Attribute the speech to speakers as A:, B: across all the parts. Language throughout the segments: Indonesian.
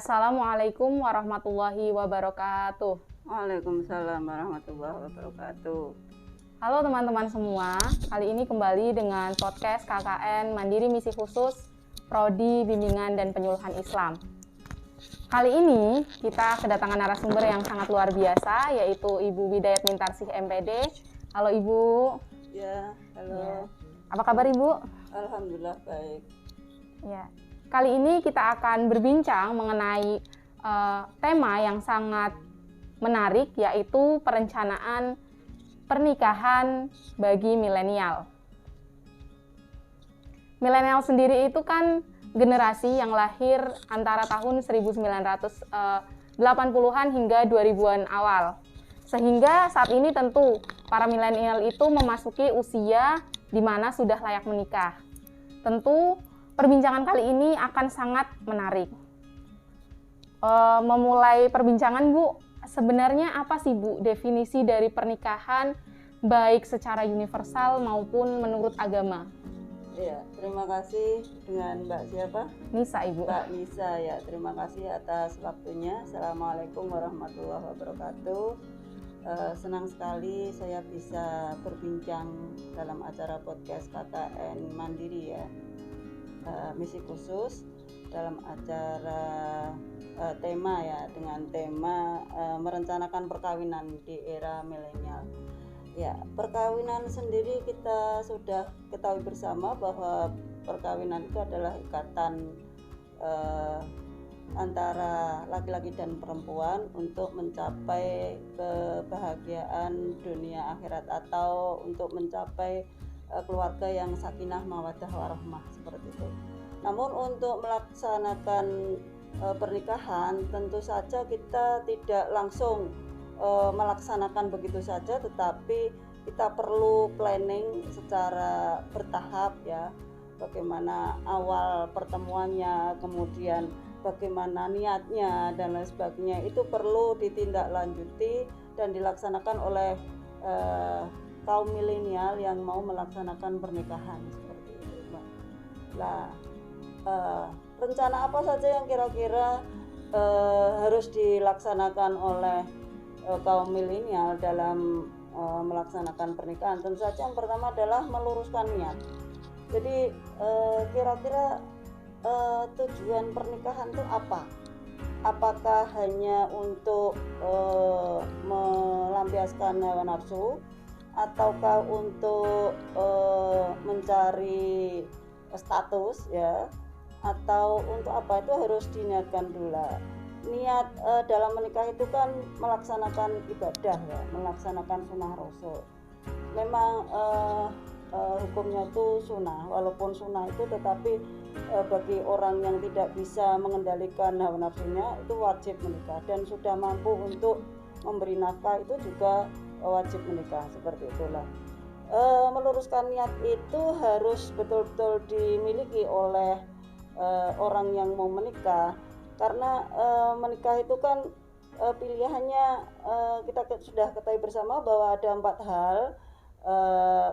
A: Assalamualaikum warahmatullahi wabarakatuh.
B: Waalaikumsalam warahmatullahi wabarakatuh.
A: Halo teman-teman semua, kali ini kembali dengan podcast KKN Mandiri Misi Khusus Prodi Bimbingan dan Penyuluhan Islam. Kali ini kita kedatangan narasumber yang sangat luar biasa, yaitu Ibu Widayat Mintarsih MPD. Halo Ibu.
B: Ya, halo.
A: Ya. Apa kabar Ibu?
B: Alhamdulillah baik.
A: Ya. Kali ini kita akan berbincang mengenai tema yang sangat menarik, yaitu perencanaan pernikahan bagi milenial. Milenial sendiri itu kan generasi yang lahir antara tahun 1980-an hingga 2000-an awal. Sehingga saat ini tentu para milenial itu memasuki usia di mana sudah layak menikah. Tentu perbincangan kali ini akan sangat menarik. Memulai perbincangan Bu, sebenarnya apa sih Bu definisi dari pernikahan baik secara universal maupun menurut agama?
B: Iya, terima kasih. Dengan Mbak siapa?
A: Nisa Ibu.
B: Mbak Nisa ya, terima kasih atas waktunya. Assalamualaikum warahmatullahi wabarakatuh. Senang sekali saya bisa berbincang dalam acara podcast KKN Mandiri ya. Misi khusus dalam acara tema ya, dengan tema merencanakan perkawinan di era milenial. Ya, perkawinan sendiri kita sudah ketahui bersama bahwa perkawinan itu adalah ikatan antara laki-laki dan perempuan untuk mencapai kebahagiaan dunia akhirat atau untuk mencapai keluarga yang sakinah mawaddah warahmah seperti itu. Namun untuk melaksanakan pernikahan tentu saja kita tidak langsung melaksanakan begitu saja, tetapi kita perlu planning secara bertahap ya. Bagaimana awal pertemuannya, kemudian bagaimana niatnya dan lain sebagainya, itu perlu ditindaklanjuti dan dilaksanakan oleh kaum milenial yang mau melaksanakan pernikahan seperti itu, Mbak. Nah, rencana apa saja yang kira-kira harus dilaksanakan oleh kaum milenial dalam melaksanakan pernikahan? Tentu saja yang pertama adalah meluruskan niat. Jadi kira-kira tujuan pernikahan itu apa? Apakah hanya untuk melampiaskan hawa nafsu, ataukah untuk mencari status ya, atau untuk apa? Itu harus diniatkan dulu. Niat dalam menikah itu kan melaksanakan ibadah ya, melaksanakan sunnah Rasul. Memang hukumnya itu sunnah, walaupun sunnah itu tetapi bagi orang yang tidak bisa mengendalikan hawa nafsunya itu wajib menikah, dan sudah mampu untuk memberi nafkah itu juga wajib menikah, seperti itulah. Meluruskan niat itu harus betul-betul dimiliki oleh orang yang mau menikah, karena menikah itu kan pilihannya kita sudah ketahui bersama bahwa ada 4 hal.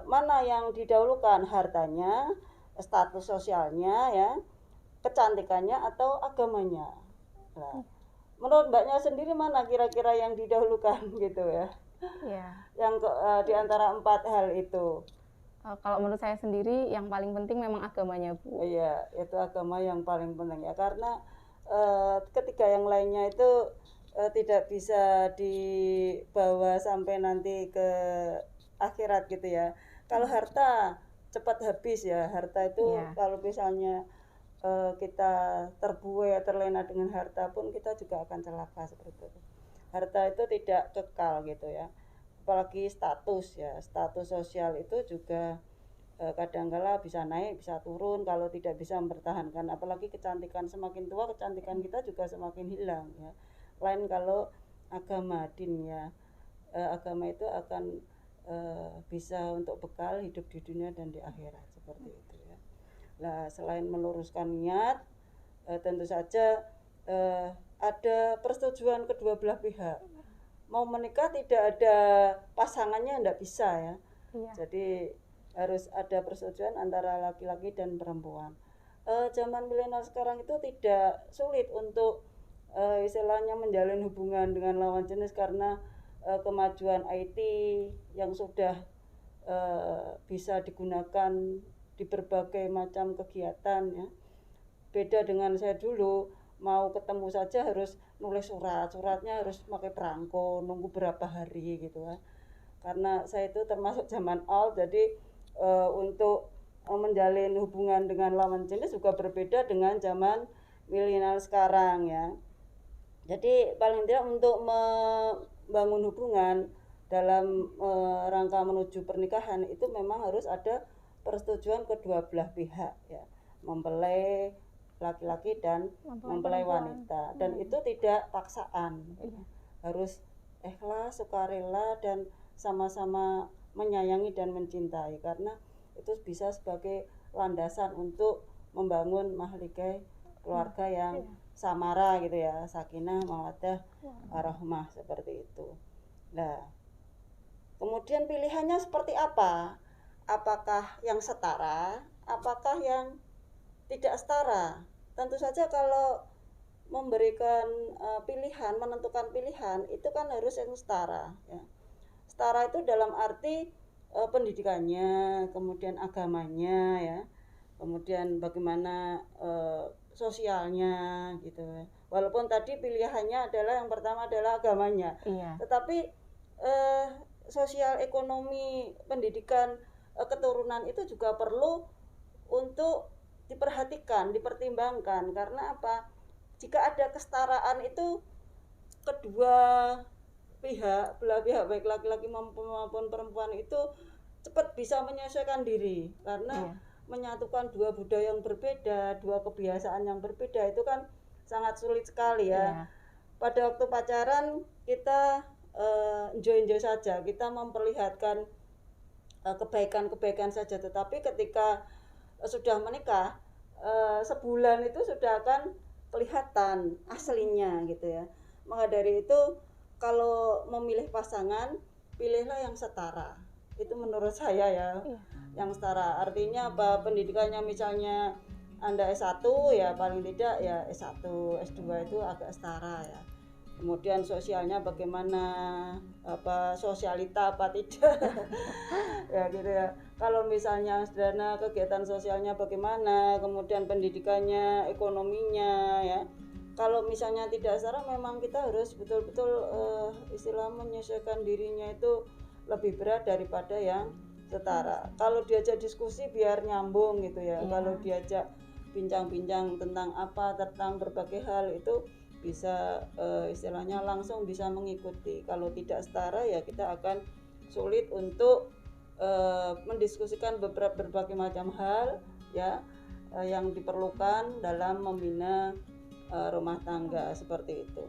B: Mana yang didahulukan, hartanya, status sosialnya ya, kecantikannya atau agamanya. Nah, menurut Mbaknya sendiri mana kira-kira yang didahulukan gitu ya?
A: Ya.
B: Yang di antara 4 hal itu.
A: Kalau menurut saya sendiri yang paling penting memang agamanya Bu.
B: Iya, itu agama yang paling penting ya, karena ketiga yang lainnya itu tidak bisa dibawa sampai nanti ke akhirat gitu ya. Kalau harta cepat habis ya, harta itu kalau misalnya kita terbuai, terlena dengan harta pun kita juga akan celaka seperti itu. Harta itu tidak kekal gitu ya. Apalagi status ya, status sosial itu juga kadangkala bisa naik, bisa turun kalau tidak bisa mempertahankan. Apalagi kecantikan, semakin tua kecantikan kita juga semakin hilang ya. Lain kalau agama, din ya, agama itu akan bisa untuk bekal hidup di dunia dan di akhirat seperti itu ya. Nah, selain meluruskan niat, tentu saja ada persetujuan kedua belah pihak. Mau menikah tidak ada pasangannya tidak bisa ya. Jadi harus ada persetujuan antara laki-laki dan perempuan. Zaman milenial sekarang itu tidak sulit untuk istilahnya menjalin hubungan dengan lawan jenis karena kemajuan IT yang sudah bisa digunakan di berbagai macam kegiatan ya. Beda dengan saya dulu, mau ketemu saja harus nulis suratnya harus pakai perangko, nunggu berapa hari gitu kan. Karena saya itu termasuk zaman old, jadi untuk menjalin hubungan dengan lawan jenis juga berbeda dengan zaman milenial sekarang ya. Jadi paling tidak untuk membangun hubungan dalam rangka menuju pernikahan itu memang harus ada persetujuan kedua belah pihak ya, mempelai laki-laki dan mempelai wanita, dan itu tidak paksaan, harus ikhlas, sukarela, dan sama-sama menyayangi dan mencintai, karena itu bisa sebagai landasan untuk membangun mahligai keluarga yang samara gitu ya, sakinah, mawaddah, warahmah, seperti itu. Nah, kemudian pilihannya seperti apa? Apakah yang setara? Apakah yang tidak setara? Tentu saja kalau memberikan pilihan, menentukan pilihan, itu kan harus yang setara ya. Setara itu dalam arti pendidikannya, kemudian agamanya ya, kemudian bagaimana sosialnya gitu. Walaupun tadi pilihannya adalah yang pertama adalah agamanya, tetapi sosial, ekonomi, pendidikan, keturunan itu juga perlu untuk diperhatikan, dipertimbangkan. Karena apa? Jika ada kesetaraan itu kedua pihak, belah pihak baik laki-laki maupun perempuan itu cepat bisa menyesuaikan diri, karena menyatukan dua budaya yang berbeda, dua kebiasaan yang berbeda itu kan sangat sulit sekali ya. Pada waktu pacaran kita enjoy saja, kita memperlihatkan kebaikan-kebaikan saja, tetapi ketika sudah menikah sebulan itu sudah akan kelihatan aslinya gitu ya. Maka dari itu kalau memilih pasangan, pilihlah yang setara. Itu menurut saya ya. Yang setara artinya apa? Pendidikannya misalnya Anda S1 ya paling tidak ya S1, S2 itu agak setara ya. Kemudian sosialnya bagaimana, apa sosialita apa tidak ya gitu ya. Kalau misalnya sederhana, kegiatan sosialnya bagaimana, kemudian pendidikannya, ekonominya ya. Kalau misalnya tidak setara, memang kita harus betul-betul istilah menyesuaikan dirinya itu lebih berat daripada yang setara. Kalau diajak diskusi biar nyambung gitu ya. Kalau diajak bincang-bincang tentang apa, tentang berbagai hal itu bisa istilahnya langsung bisa mengikuti. Kalau tidak setara ya kita akan sulit untuk mendiskusikan berbagai macam hal ya yang diperlukan dalam membina rumah tangga seperti itu.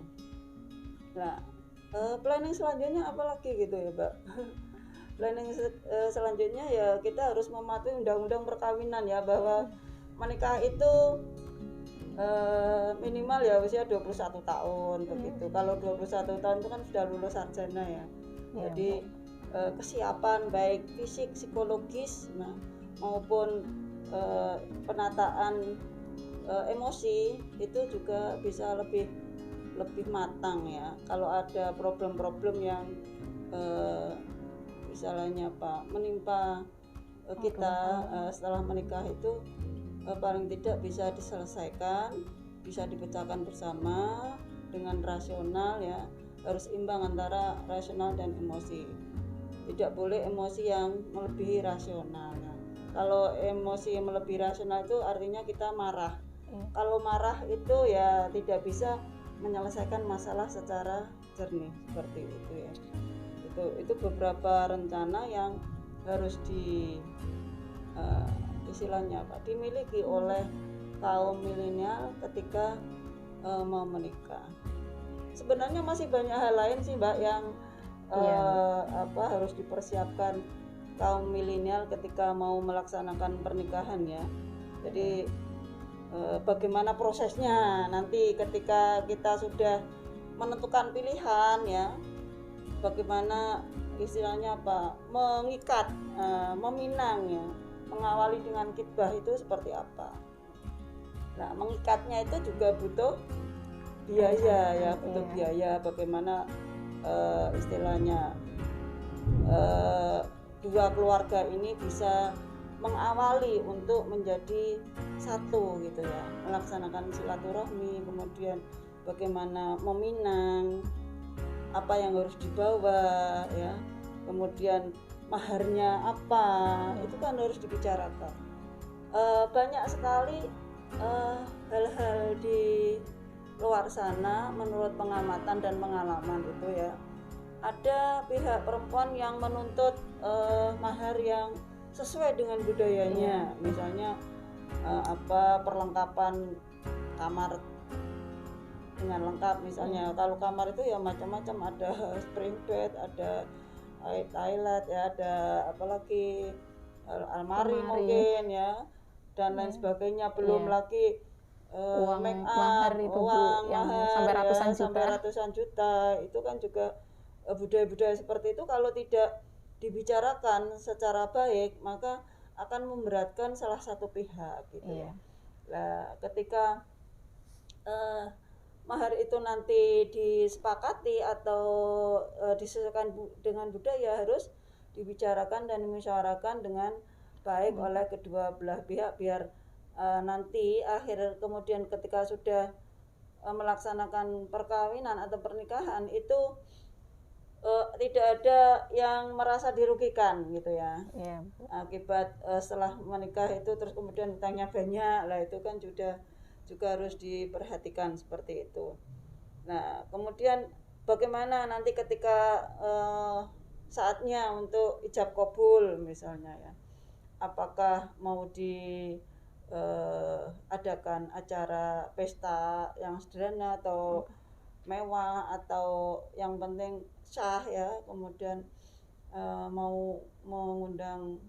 B: Nah, planning selanjutnya apalagi gitu ya, Mbak? Planning selanjutnya ya kita harus mematuhi undang-undang perkawinan ya, bahwa menikah itu minimal ya usia 21 tahun begitu. Kalau 21 tahun itu kan sudah lulus sarjana ya. Jadi kesiapan baik fisik, psikologis maupun penataan emosi itu juga bisa lebih matang ya. Kalau ada problem-problem yang misalnya menimpa kita setelah menikah itu paling tidak bisa diselesaikan, bisa dipecahkan bersama dengan rasional ya. Harus imbang antara rasional dan emosi. Tidak boleh emosi yang melebihi rasional ya. Kalau emosi yang melebihi rasional itu artinya kita marah. Kalau marah itu ya tidak bisa menyelesaikan masalah secara jernih seperti itu ya. Itu beberapa rencana yang harus istilahnya dimiliki oleh kaum milenial ketika mau menikah. Sebenarnya masih banyak hal lain sih Mbak yang harus dipersiapkan kaum milenial ketika mau melaksanakan pernikahan ya. Jadi bagaimana prosesnya nanti ketika kita sudah menentukan pilihan ya, bagaimana istilahnya mengikat, meminang ya, mengawali dengan khitbah itu seperti apa. Nah, mengikatnya itu juga butuh biaya ya,
A: Perencanaan,
B: butuh
A: iya.
B: biaya bagaimana istilahnya dua keluarga ini bisa mengawali untuk menjadi satu gitu ya, melaksanakan silaturahmi, kemudian bagaimana meminang, apa yang harus dibawa ya, kemudian maharnya apa, itu kan harus dibicarakan. Banyak sekali hal-hal di luar sana menurut pengamatan dan pengalaman itu ya, ada pihak perempuan yang menuntut mahar yang sesuai dengan budayanya, misalnya perlengkapan kamar dengan lengkap misalnya. Kalau kamar itu ya macam-macam, ada spring bed, ada toilet ya, ada apalagi almari mungkin ya, dan lain sebagainya. Belum lagi
A: Uang
B: make
A: mahar
B: up,
A: itu, Bu,
B: uang
A: yang
B: mahar
A: sampai
B: ya,
A: ratusan juta.
B: sampai ratusan juta. Itu kan juga budaya-budaya seperti itu kalau tidak dibicarakan secara baik maka akan memberatkan salah satu pihak gitu ya. Nah, ketika mahar itu nanti disepakati atau disesuaikan dengan budaya, harus dibicarakan dan dimusyawarahkan dengan baik oleh kedua belah pihak, biar nanti akhir kemudian ketika sudah melaksanakan perkawinan atau pernikahan itu tidak ada yang merasa dirugikan gitu ya. Akibat setelah menikah itu terus kemudian hutangnya banyak, lah itu kan juga harus diperhatikan seperti itu. Nah, kemudian bagaimana nanti ketika saatnya untuk ijab kabul misalnya ya, apakah mau adakan acara pesta yang sederhana atau mewah, atau yang penting sah ya, kemudian mau mengundang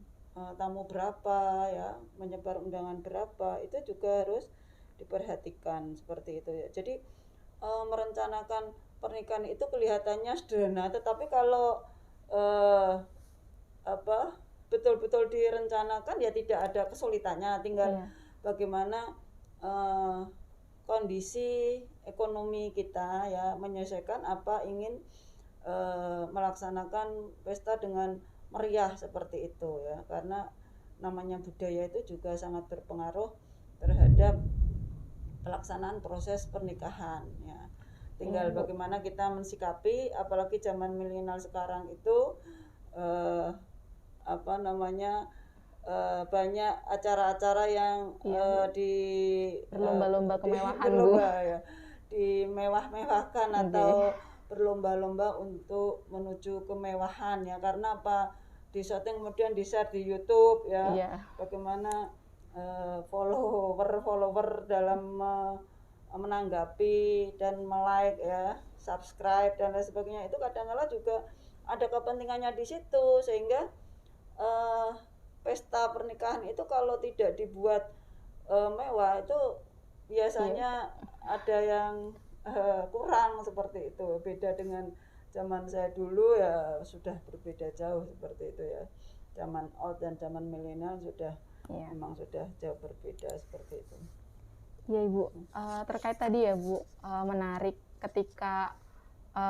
B: tamu berapa ya, menyebar undangan berapa, itu juga harus diperhatikan seperti itu ya. Jadi merencanakan pernikahan itu kelihatannya sederhana, tetapi kalau betul-betul direncanakan ya tidak ada kesulitannya, tinggal bagaimana kondisi ekonomi kita ya menyesuaikan apa ingin melaksanakan pesta dengan meriah seperti itu ya, karena namanya budaya itu juga sangat berpengaruh terhadap pelaksanaan proses pernikahan ya. Tinggal bagaimana kita mensikapi, apalagi zaman milenial sekarang itu banyak acara-acara yang di
A: berlomba-lomba kemewahan,
B: ya, dimewah-mewahkan atau berlomba-lomba untuk menuju kemewahan ya, karena apa, di syuting kemudian di share di YouTube ya, bagaimana follower dalam menanggapi dan like ya, subscribe dan lain sebagainya, itu kadang-kala juga ada kepentingannya di situ, sehingga pesta pernikahan itu kalau tidak dibuat mewah itu biasanya ada yang kurang seperti itu. Beda dengan zaman saya dulu ya, sudah berbeda jauh seperti itu ya. Zaman old dan zaman milenial sudah memang sudah jauh berbeda seperti itu.
A: Ya Ibu, terkait tadi ya Bu, menarik ketika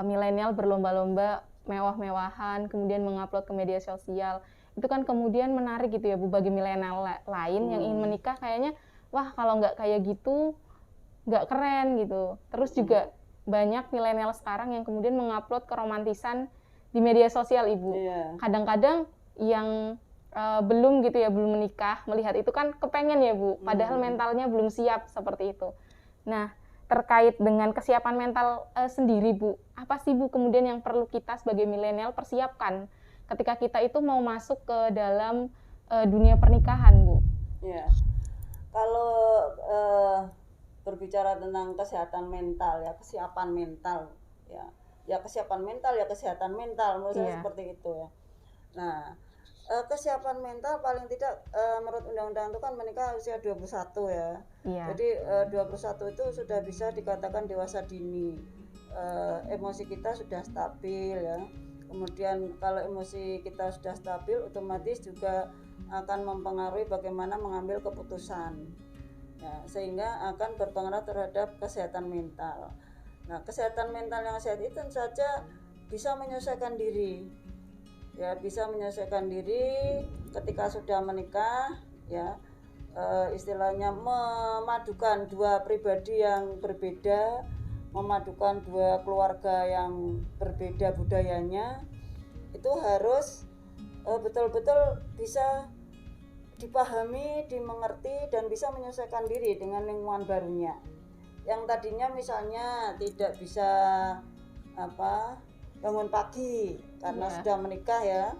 A: milenial berlomba-lomba mewah-mewahan, kemudian mengupload ke media sosial. Itu kan kemudian menarik gitu ya Bu, bagi milenial lain yang ingin menikah, kayaknya wah kalau nggak kayak gitu nggak keren gitu. Terus juga banyak milenial sekarang yang kemudian mengupload keromantisan di media sosial Ibu. Kadang-kadang yang belum gitu ya, belum menikah, melihat itu kan kepengen ya Bu, padahal mentalnya belum siap seperti itu. Nah, terkait dengan kesiapan mental sendiri Bu, apa sih Bu kemudian yang perlu kita sebagai milenial persiapkan ketika kita itu mau masuk ke dalam dunia pernikahan Bu?
B: Ya, kalau berbicara tentang kesehatan mental ya, kesiapan mental ya kesiapan mental ya kesehatan mental, menurut saya seperti itu ya. Nah, kesiapan mental paling tidak menurut undang-undang itu kan menikah usia 21 ya. Jadi 21 itu sudah bisa dikatakan dewasa dini. Emosi kita sudah stabil ya. Kemudian kalau emosi kita sudah stabil, otomatis juga akan mempengaruhi bagaimana mengambil keputusan ya, sehingga akan berpengaruh terhadap kesehatan mental. Nah, kesehatan mental yang sehat itu tentu saja bisa menyesuaikan diri. Ya, bisa menyesuaikan diri ketika sudah menikah, ya. Istilahnya memadukan dua pribadi yang berbeda, memadukan dua keluarga yang berbeda budayanya, itu harus betul-betul bisa dipahami, dimengerti, dan bisa menyesuaikan diri dengan lingkungan barunya. Yang tadinya misalnya tidak bisa bangun pagi karena sudah menikah ya.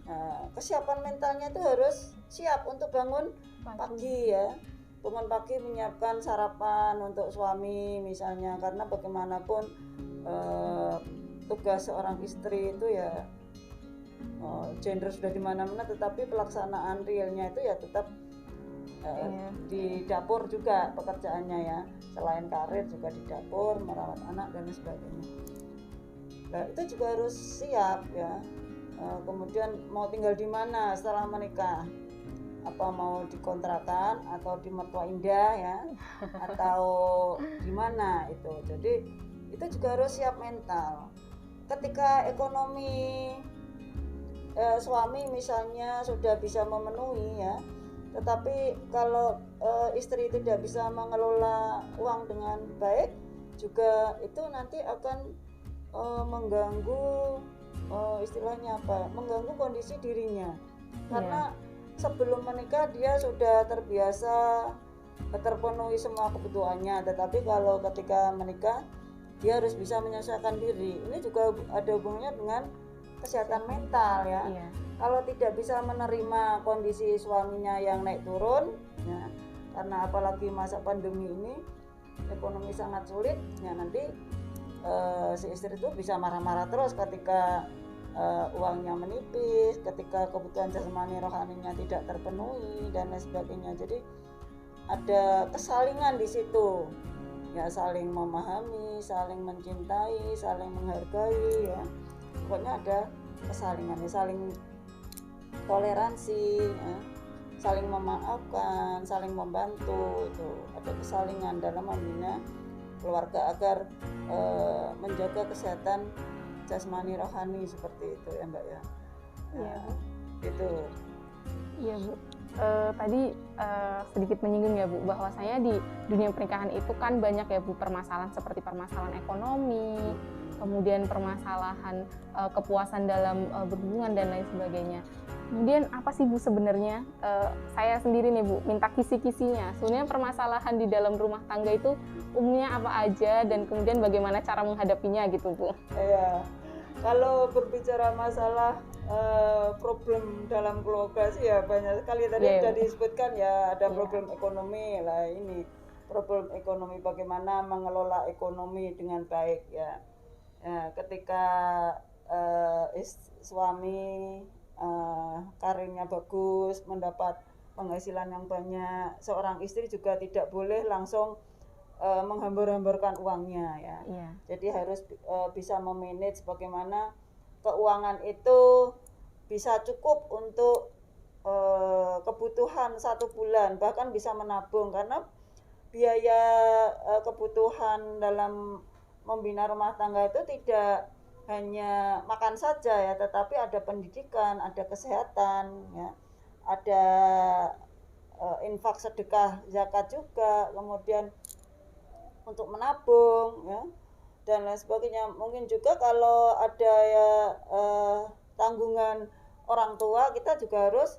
B: Nah, kesiapan mentalnya itu harus siap untuk bangun pagi ya. Bangun pagi menyiapkan sarapan untuk suami misalnya, karena bagaimanapun tugas seorang istri itu ya gender sudah di mana-mana, tetapi pelaksanaan realnya itu ya tetap di dapur juga pekerjaannya ya. Selain karir juga di dapur, merawat anak dan sebagainya. Nah, itu juga harus siap ya. Kemudian mau tinggal di mana setelah menikah, apa mau di kontrakan atau di mertua indah ya, atau di mana itu. Jadi itu juga harus siap mental. Ketika ekonomi suami misalnya sudah bisa memenuhi ya, tetapi kalau istri tidak bisa mengelola uang dengan baik, juga itu nanti akan mengganggu istilahnya mengganggu kondisi dirinya, karena sebelum menikah dia sudah terbiasa terpenuhi semua kebutuhannya, tetapi kalau ketika menikah dia harus bisa menyesuaikan diri. Ini juga ada hubungannya dengan kesehatan mental ya. Kalau tidak bisa menerima kondisi suaminya yang naik turun ya, karena apalagi masa pandemi ini ekonomi sangat sulit ya, nanti si istri itu bisa marah-marah terus ketika uangnya menipis, ketika kebutuhan jasmani rohaninya tidak terpenuhi dan lain sebagainya. Jadi ada kesalingan di situ ya, saling memahami, saling mencintai, saling menghargai ya. Pokoknya ada kesalingan ya, saling toleransi ya, saling memaafkan, saling membantu, itu ada kesalingan dalam membina keluarga agar menjaga kesehatan jasmani rohani seperti itu ya Mbak ya. Itu.
A: Iya Bu. Tadi sedikit menyinggung ya Bu, bahwasanya di dunia pernikahan itu kan banyak ya Bu permasalahan seperti permasalahan ekonomi, kemudian permasalahan kepuasan dalam berhubungan dan lain sebagainya. Kemudian apa sih Bu sebenarnya, saya sendiri nih Bu minta kisi-kisinya, sebenarnya permasalahan di dalam rumah tangga itu umumnya apa aja dan kemudian bagaimana cara menghadapinya gitu Bu?
B: Iya, kalau berbicara masalah problem dalam keluarga sih ya banyak sekali, tadi sudah disebutkan ya, ada problem ekonomi lah, ini problem ekonomi, bagaimana mengelola ekonomi dengan baik ya. Ketika suami karirnya bagus, mendapat penghasilan yang banyak, seorang istri juga tidak boleh langsung menghambur-hamburkan uangnya ya. Jadi harus bisa memanage bagaimana keuangan itu bisa cukup untuk kebutuhan 1 bulan, bahkan bisa menabung, karena biaya kebutuhan dalam membina rumah tangga itu tidak hanya makan saja ya, tetapi ada pendidikan, ada kesehatan ya, ada infak, sedekah, zakat juga, kemudian untuk menabung ya dan lain sebagainya. Mungkin juga kalau ada ya tanggungan orang tua, kita juga harus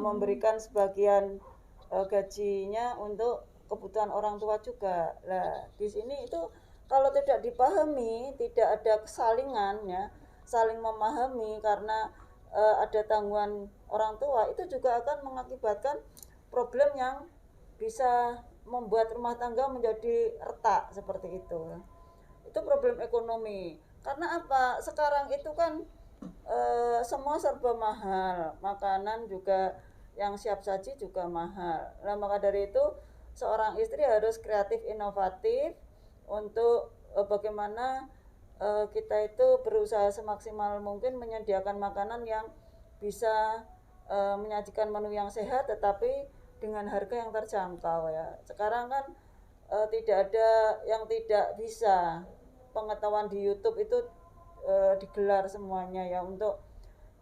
B: memberikan sebagian gajinya untuk kebutuhan orang tua juga. Nah, di sini itu kalau tidak dipahami, tidak ada kesalingan ya, saling memahami, karena ada tanggungan orang tua, itu juga akan mengakibatkan problem yang bisa membuat rumah tangga menjadi retak seperti itu. Itu problem ekonomi. Karena apa? Sekarang itu kan semua serba mahal, makanan juga yang siap saji juga mahal. Nah, maka dari itu seorang istri harus kreatif, inovatif untuk bagaimana kita itu berusaha semaksimal mungkin menyediakan makanan yang bisa menyajikan menu yang sehat tetapi dengan harga yang terjangkau ya. Sekarang kan tidak ada yang tidak bisa. Pengetahuan di YouTube itu digelar semuanya ya, untuk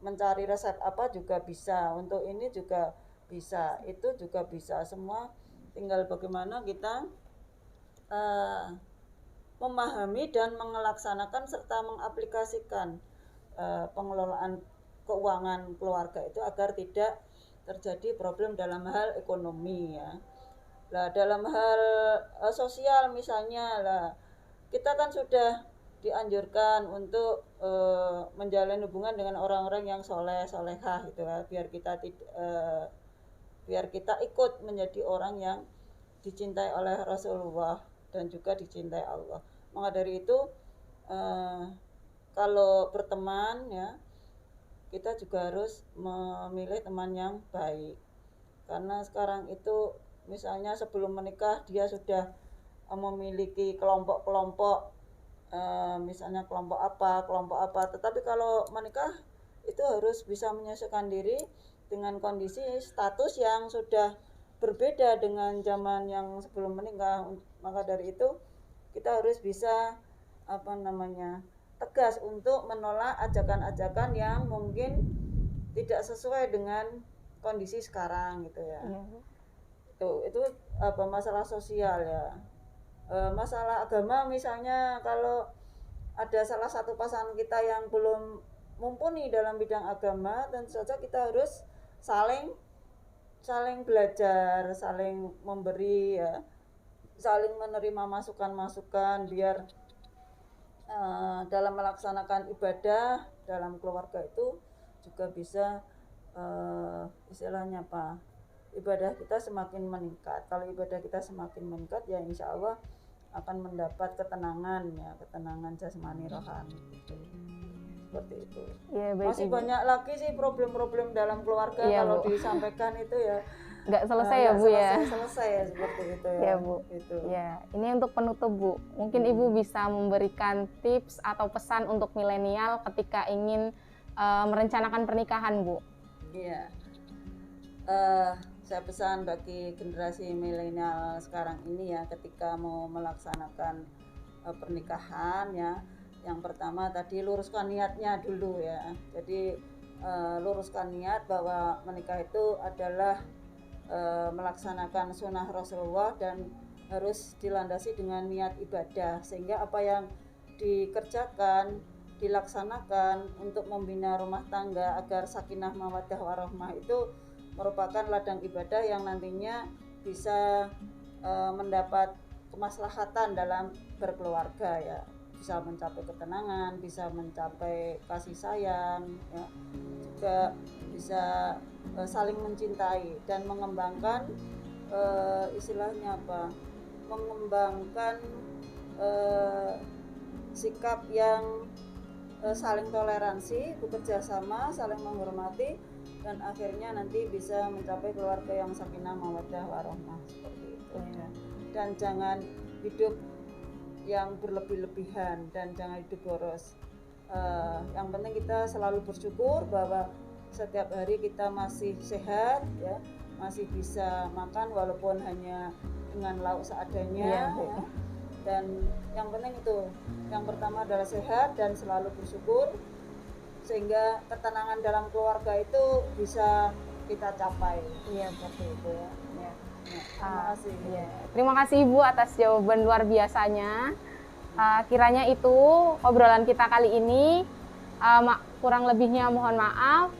B: mencari resep apa juga bisa, untuk ini juga bisa, itu juga bisa, semua tinggal bagaimana kita memahami dan melaksanakan serta mengaplikasikan pengelolaan keuangan keluarga itu agar tidak terjadi problem dalam hal ekonomi ya. Lah dalam hal sosial misalnya, lah kita kan sudah dianjurkan untuk menjalin hubungan dengan orang-orang yang soleh solehah gitu ya, biar kita ikut menjadi orang yang dicintai oleh Rasulullah dan juga dicintai Allah. Maka dari itu kalau berteman ya, kita juga harus memilih teman yang baik, karena sekarang itu misalnya sebelum menikah dia sudah memiliki kelompok-kelompok, misalnya kelompok apa, tetapi kalau menikah itu harus bisa menyesuaikan diri dengan kondisi status yang sudah berbeda dengan zaman yang sebelum menikah. Maka dari itu kita harus bisa tegas untuk menolak ajakan-ajakan yang mungkin tidak sesuai dengan kondisi sekarang gitu ya. Itu masalah sosial ya. Masalah agama misalnya, kalau ada salah satu pasangan kita yang belum mumpuni dalam bidang agama, tentu saja kita harus saling belajar, saling memberi ya, saling menerima masukan-masukan, biar dalam melaksanakan ibadah dalam keluarga itu juga bisa istilahnya ibadah kita semakin meningkat. Kalau ibadah kita semakin meningkat ya insya Allah akan mendapat ketenangan ya, ketenangan jasmani rohani gitu. Seperti itu ya, masih Ibu. Banyak lagi sih problem-problem dalam keluarga ya, kalau Bu. Disampaikan itu ya nggak selesai ya Bu ya. Selesai ya seperti itu ya.
A: Ya Bu. Itu. Ya, ini untuk penutup Bu. Mungkin Ibu bisa memberikan tips atau pesan untuk milenial ketika ingin merencanakan pernikahan Bu.
B: Iya. Saya pesan bagi generasi milenial sekarang ini ya, ketika mau melaksanakan pernikahan ya, yang pertama tadi luruskan niatnya dulu ya. Jadi luruskan niat bahwa menikah itu adalah melaksanakan sunnah Rasulullah dan harus dilandasi dengan niat ibadah, sehingga apa yang dikerjakan, dilaksanakan untuk membina rumah tangga agar sakinah mawaddah warahmah itu merupakan ladang ibadah yang nantinya bisa mendapat kemaslahatan dalam berkeluarga ya, bisa mencapai ketenangan, bisa mencapai kasih sayang ya, juga bisa saling mencintai dan mengembangkan mengembangkan sikap yang saling toleransi, bekerja sama, saling menghormati, dan akhirnya nanti bisa mencapai keluarga yang sakinah mawaddah warahmah seperti itu ya. Dan jangan hidup yang berlebih-lebihan dan jangan hidup boros. Yang penting kita selalu bersyukur bahwa setiap hari kita masih sehat ya, masih bisa makan walaupun hanya dengan lauk seadanya ya. Dan yang penting itu, yang pertama adalah sehat dan selalu bersyukur, sehingga ketenangan dalam keluarga itu bisa kita capai. Iya, seperti itu ya. Ya. Terima kasih.
A: Ya. Terima kasih Ibu atas jawaban luar biasanya. Kiranya itu obrolan kita kali ini, kurang lebihnya mohon maaf.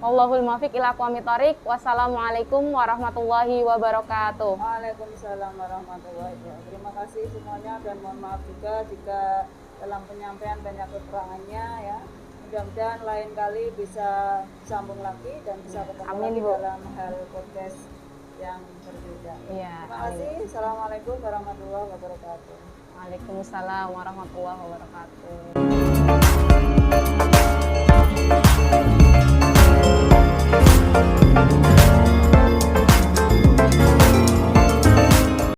A: Wallahul muwaffiq ila aqwamit thoriq. Wassalamualaikum warahmatullahi wabarakatuh.
B: Waalaikumsalam warahmatullahi wabarakatuh. Terima kasih semuanya dan mohon maaf juga jika dalam penyampaian banyak kekurangannya ya. Mudah-mudahan lain kali bisa sambung lagi dan bisa ketemu lagi dalam hal podcast yang berbeda.
A: Ya,
B: terima kasih. Assalamualaikum warahmatullahi wabarakatuh.
A: Waalaikumsalam warahmatullahi wabarakatuh.